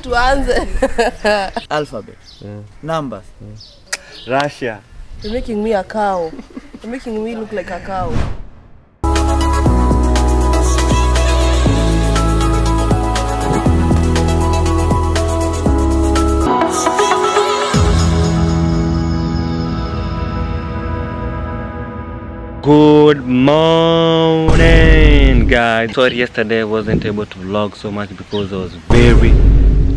Tuanze. Alphabet. Numbers. Russia. You're making me a cow. You're making me look like a cow. Good morning, guys. Sorry yesterday I wasn't able to vlog so much because I was very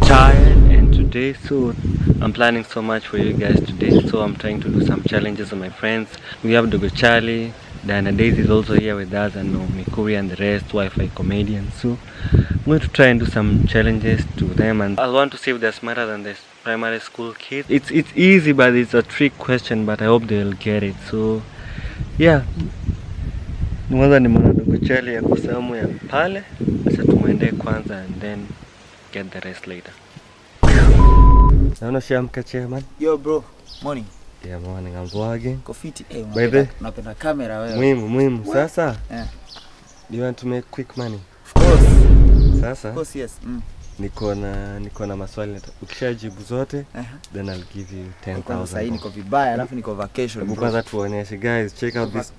tired, and today so I'm planning so much for you guys today. So I'm trying to do some challenges with my friends. We have Dogo Charlie, Diana Daisy is also here with us, and Mikuri and the rest, Wi-Fi comedians. So I'm going to try and do some challenges to them, and I want to see if they're smarter than this primary school kids. It's easy, but it's a trick question, but I hope they'll get it. So yeah, mwanza ni mwana Dogo Charlie ya kusamu ya pale. Acha tumuende kwanza and then get the rest later. Naona shamka chairman. Yo bro, morning. Yeah, morning. I'm vlogging. Kofiti, unapenda kamera wewe. Muhimu. Sasa? Yeah. Do you want to make quick money? Of course. Sasa? Of course, yes. Niko na maswali. Ukishajibu zote, then I'll give you 10,000. Sasa niko vibaya, alafu niko vacation. Kwanza tuonyeshe guys, check out this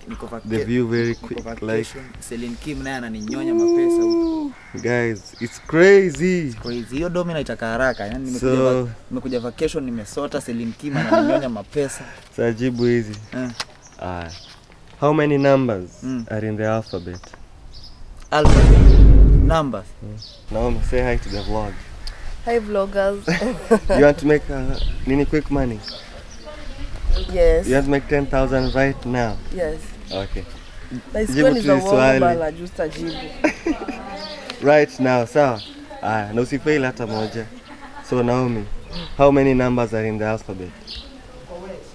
the view very quick, like Celine Kim naye ananinyonya mapesa huko. Guys, it's crazy. Crazy. Hiyo domi naitaka haraka. Yaani nimekuja vacation nimesota, Celine Kim ananinyonya mapesa. Sasa jibu hizi. How many numbers are in the alphabet? Numbers. Naomi, say hi to the vlog. Hi vloggers. You want to make nini quick money? Yes. You want to make 10,000 right now? Yes. Okay. Right now, sawa? Na usifail hata moja. So Naomi, how many numbers are in the alphabet?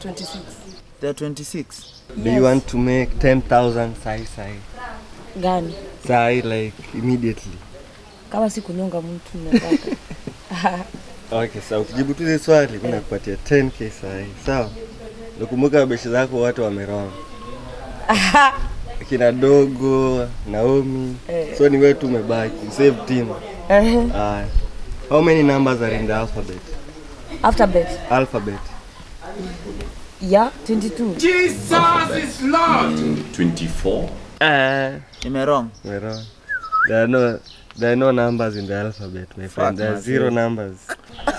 26. There are 26. Yes. Do you want to make 10,000 sai? Gani? Sai, like immediately. Kama si kunyonga mtu nataka. Okay, so ukijibu tu swali mimi nakupatia 10k sai. Sawa? Nakumbuka beshi zako watu wamerong. Kina Dogo, Naomi. So ni wewe tu umebaki, save team. How many numbers are in the alphabet? Alphabet. Yeah, 22. Jesus is Lord. 24. You're wrong. There are no numbers in the alphabet, my friend. There are 0 numbers.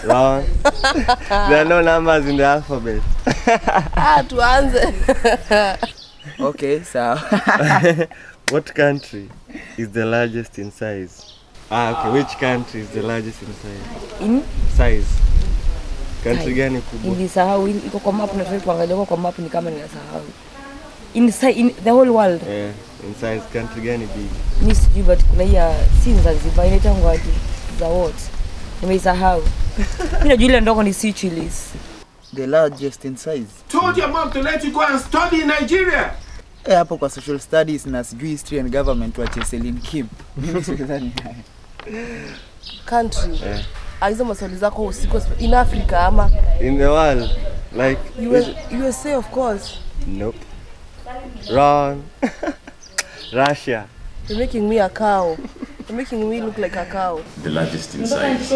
Wrong. There are no numbers in the alphabet. Tuanze. Okay, so what country is the largest in size? Okay, which country is the largest in size? In size. Country gani kubwa? Nilisahau, iko kwa map na kuangalia kwa map ni kama ninasahau. In the whole world. Yeah, in size country gani big? Ni sijui, but kuna ya si Zanzibar inaitwa wapi za what? Nimesahau. Mimi najua ile ndogo ni Seychelles. The largest in size. Told your mom to let you go and study in Nigeria. Hapo kwa social studies na sijui history and government wa Celine Kim. Country. Hizo maswali zako usiko in Africa ama in the world, like USA of course. Nope. Wrong. Russia. You're making me a cow. You're making me look like a cow. The largest in size.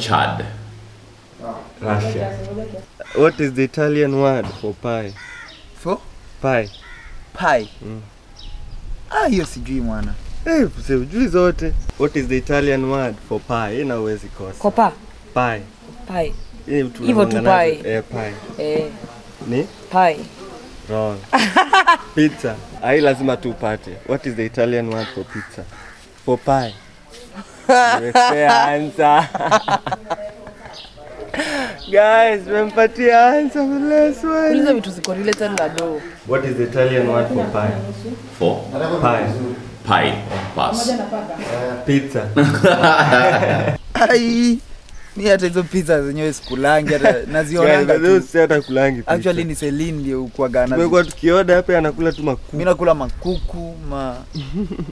Chad. Russia. What is the Italian word for pie? For? Pie. Pie. Hiyo sijui mwana. Sijui zote. What is the Italian word for pie? Ina uwezi kosa. Kopa. Pie. Pie. Hivyo tu pie. Pie. Ni? Pie. Wrong. Pizza. Hai lazima tu upate. What is the Italian word for pizza? For pie. Fair answer. Guys, mempatia answer for last one. Uliza vitu ziko related na do. What is the Italian word for pie? For? Pie. Pie. Pass. Pizza. Mimi hata hizo pizza zenyewe sikulangi hata naziona Leo si hata kulangi. Actually ni Celine ndio kwa Ghana. Tumekuwa tukioda hapa anakula tu makuku. Mimi nakula makuku,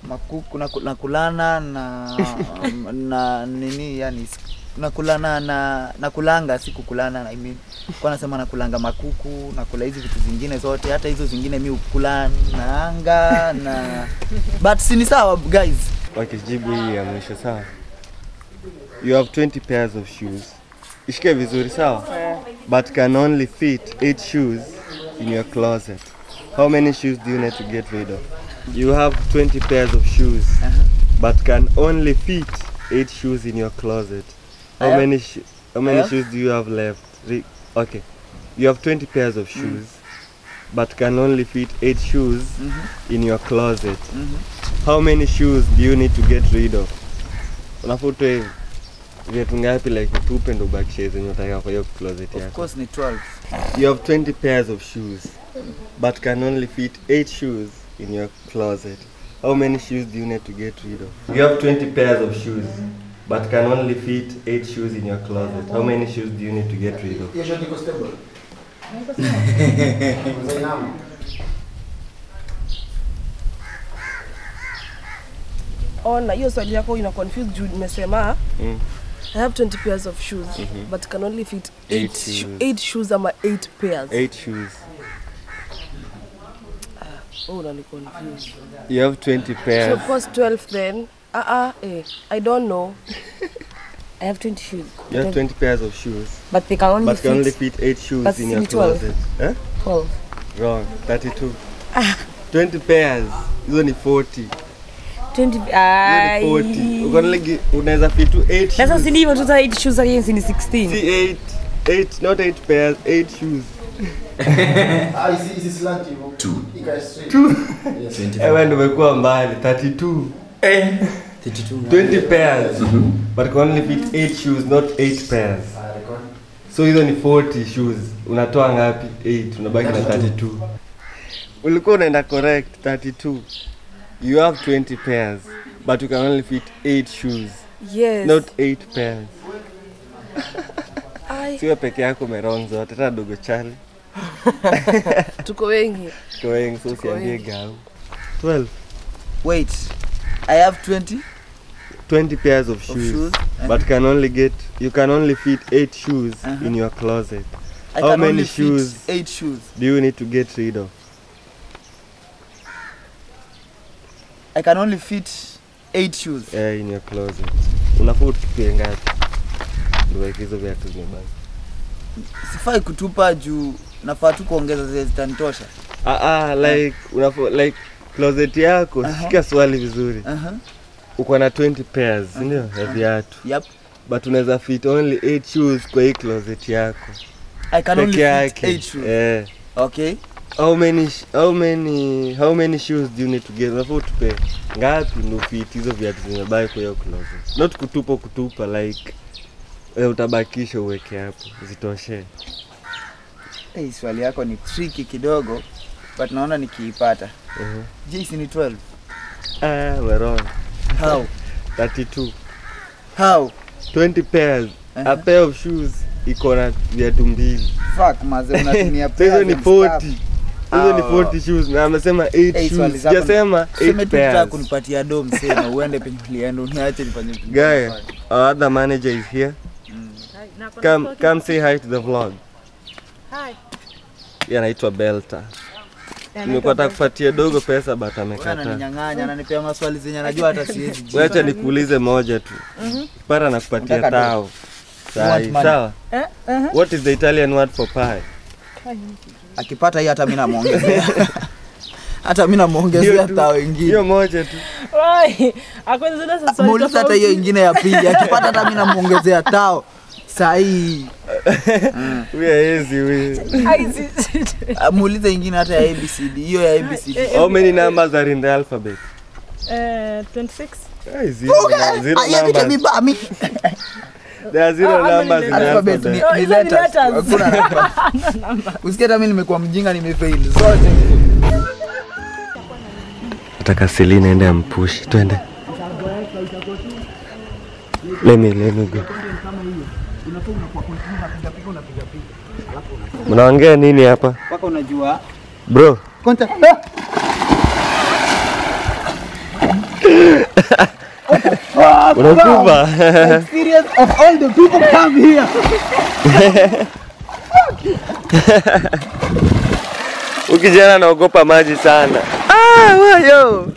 makuku nakulana na nini yani nakulana na nakulanga si kukulana I mean. Kwa nasema nakulanga makuku, nakula hizi vitu zingine zote, hata hizo zingine mimi ukula naanga na but si ni sawa guys. Wakijibu hii ya mwisho sawa. You have 20 pairs of shoes. Ishike vizuri sawa? But can only fit 8 shoes in your closet. How many shoes do you need to get rid of? You have 20 pairs of shoes. But can only fit 8 shoes in your closet. How many shoes do you have left? Okay. You have 20 pairs of shoes. But can only fit 8 shoes in your closet. How many shoes do you need to get rid of? Unafuta hivi. Viatu ngapi like utupe ndo bakishe zenye unataka kwa hiyo closet yako? Of course ni 12. You have 20 pairs of shoes but can only fit 8 shoes in your closet. How many shoes do you need to get rid of? You have 20 pairs of shoes but can only fit 8 shoes in your closet. How many shoes do you need to get rid of? Ona hiyo swali yako ina confuse juu nimesema I have 20 pairs of shoes but can only fit 8 shoes ama 8 pairs. 8 shoes. Oh, na ni confused. You have 20 pairs. So of course 12 then. I don't know. I have 20 shoes. You have 20 pairs of shoes But they can only but can only fit 8 shoes but in your 12. closet. 12. Wrong. 32. 20 pairs. Hizo ni 40. 20 40. Unaweza fit 8 shoes. Sasa si ndivyo tuta 8 shoes against ni 16. See 8 not 8 pairs, 8 shoes. Is slant hivyo. 2. Ewe ndo umekuwa mbali 32. 20 pairs. But can only fit 8 shoes, not 8 pairs. So hizo ni 40 shoes. Unatoa ngapi? 8. Unabaki na 32. Ulikuwa unaenda correct 32. You have 20 pairs, but you can only fit 8 shoes. Yes. Not 8 pairs. Siwe peke yako umerong zote, hata dogo chali. Tuko wengi. Tuko wengi, so usiambie gau. 12. Wait. I have 20 pairs of shoes. But you can only fit 8 shoes in your closet. How many shoes? 8 shoes. Do you need to get rid of? I can only fit 8 shoes. In your closet. Unafaa utupie ngapi? Ndio hizo viatu zimebaki. Sifai kutupa juu nafaa tu kuongeza zile zitanitosha. Like unafaa closet yako, shika swali vizuri. Uko na 20 pairs, ndio ya viatu. Yep. But unaweza fit only 8 shoes kwa hii closet yako. I can only fit 8 shoes. Okay. How many shoes do you need to get? Unafaa utupe ngapi ndio fit hizo viatu zimebaki kwa hiyo closet. Not kutupa like utabakisha uweke hapo zitoshe. Swali yako ni tricky kidogo but naona nikiipata. Jinsi ni 12. We're wrong. How? 32. How? 20 pairs. A pair of shoes iko na viatu mbili. Fuck maze unatumia pairs. Hizo ni 40. Hizo ni 40 shoes. Na amesema 8 shoes. Sijasema 8 pairs. Kunipatia dom sema uende penye ulienda uniache nifanye kitu. Guy, our other manager is here. Come say hi to the vlog. Hi. Yeye anaitwa Belta. Nimekuwa kupatia dogo pesa but amekataa. Ananinyang'anya, ananipea maswali zenye anajua hata siwezi jibu. Wacha nikuulize moja tu. Para nakupatia tao. Sawa. What is the Italian word for pie? Akipata hii hata mimi namuongezea. Hata mimi namuongezea tao ingine. Hiyo moja tu. Wai, akwenza sasa swali. Muulize hata hiyo ingine ya pili. Akipata hata mimi namuongezea tao. Sahi. We. Muulize ingine hata ya ABCD. Hiyo ya ABCD. How many numbers are in the alphabet? 26. Zero numbers. There are 0 numbers in the alphabet. Ni letters. Hakuna namba. Usikie hata mimi nimekuwa mjinga nimefail zote. Nataka Celine ende ampush. Twende. Let me go. Unafaa unakuwa continue unapiga piga. Alafu Mnaongea nini hapa? mpaka unajua Bro. contact. Unakufa. Serious of all the people come here. Ukijana naogopa maji sana. Yo.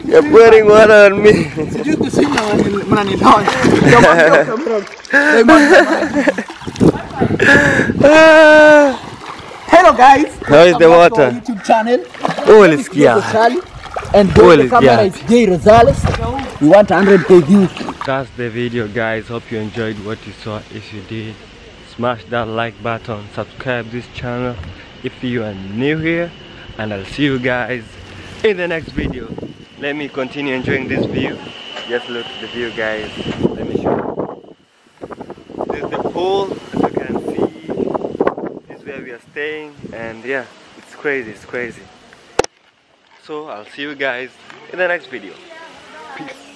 You're pouring water on me. Sijui kusema mnanidon. Hello guys. How is the Welcome back to water? our YouTube channel. Ulisikia. And the camera is Jay Rosales. We want 100k views. That's the video, guys. Hope you enjoyed what you saw. If you did, smash that like button, subscribe this channel if you are new here, and I'll see you guys in the next video. Let me continue enjoying this view. Just look at the view, guys. Let me show you. This is the pool, as you can see. This is where we are staying, and yeah, it's crazy, So I'll see you guys in the next video. Peace.